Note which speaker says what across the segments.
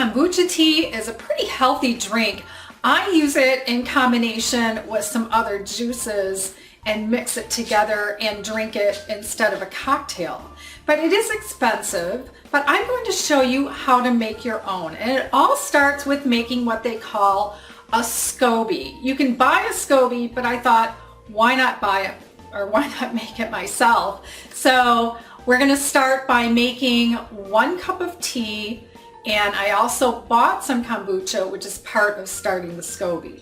Speaker 1: Kombucha tea is a pretty healthy drink. I use it in combination with some other juices and mix it together and drink it instead of a cocktail. But it is expensive, but I'm going to show you how to make your own. And it all starts with making what they call a SCOBY. You can buy a SCOBY, but I thought, why not buy it, or why not make it myself? So we're gonna start by making 1 cup of tea, and I also bought some kombucha, which is part of starting the SCOBY.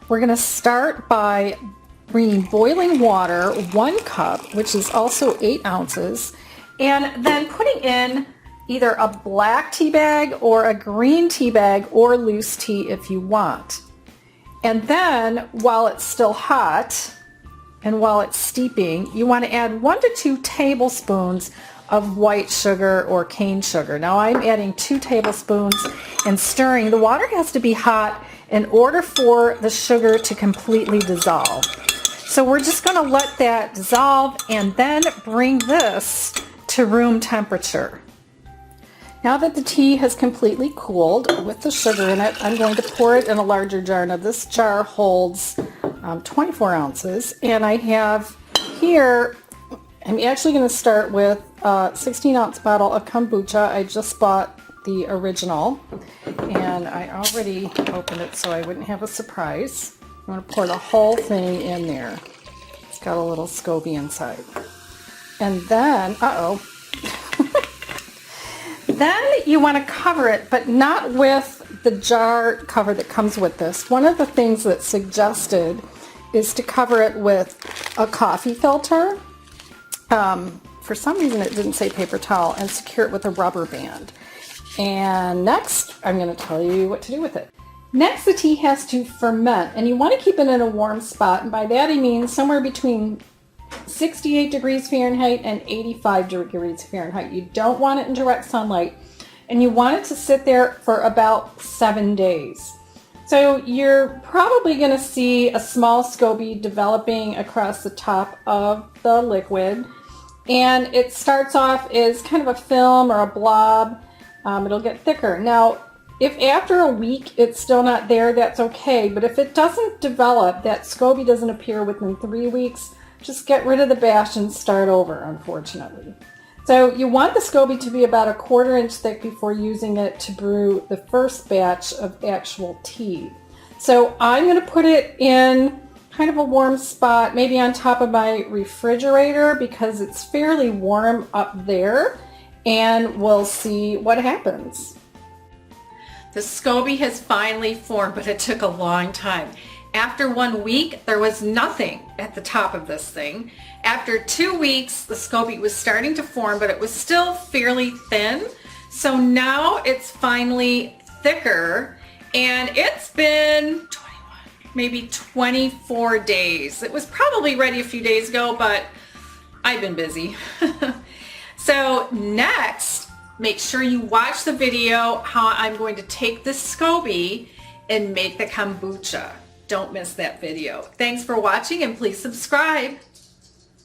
Speaker 1: We're gonna start by bringing boiling water, 1 cup, which is also 8 ounces, and then putting in either a black tea bag or a green tea bag or loose tea if you want. And then while it's still hot and while it's steeping, you want to add 1 to 2 tablespoons of white sugar or cane sugar. Now I'm adding 2 tablespoons and stirring. The water has to be hot in order for the sugar to completely dissolve. So we're just going to let that dissolve and then bring this to room temperature. Now that the tea has completely cooled with the sugar in it, I'm going to pour it in a larger jar. Now this jar holds 24 ounces, and I have here, I'm actually going to start with a 16-ounce bottle of kombucha. I just bought the original, and I already opened it so I wouldn't have a surprise. I'm going to pour the whole thing in there. It's got a little SCOBY inside. And then, then you want to cover it, but not with the jar cover that comes with this. One of the things that's suggested is to cover it with a coffee filter. For some reason it didn't say paper towel, and secure it with a rubber band. And next, I'm going to tell you what to do with it. Next, the tea has to ferment, and you want to keep it in a warm spot, and by that I mean somewhere between 68 degrees Fahrenheit and 85 degrees Fahrenheit. You don't want it in direct sunlight, and you want it to sit there for about 7 days. So you're probably going to see a small SCOBY developing across the top of the liquid, and it starts off as kind of a film or a blob. It'll get thicker. Now, if after a week it's still not there, that's okay, but if it doesn't develop, that SCOBY doesn't appear within 3 weeks, just get rid of the batch and start over, unfortunately. So you want the SCOBY to be about 1/4 inch thick before using it to brew the first batch of actual tea. So I'm going to put it in kind of a warm spot, maybe on top of my refrigerator, because it's fairly warm up there, and we'll see what happens. The SCOBY has finally formed, but it took a long time. After 1 week, there was nothing at the top of this thing. After 2 weeks, the SCOBY was starting to form, but it was still fairly thin. So now it's finally thicker, and it's been 21, maybe 24 days. It was probably ready a few days ago, but I've been busy. So next, make sure you watch the video how I'm going to take this SCOBY and make the kombucha. Don't miss that video. Thanks for watching, and please subscribe.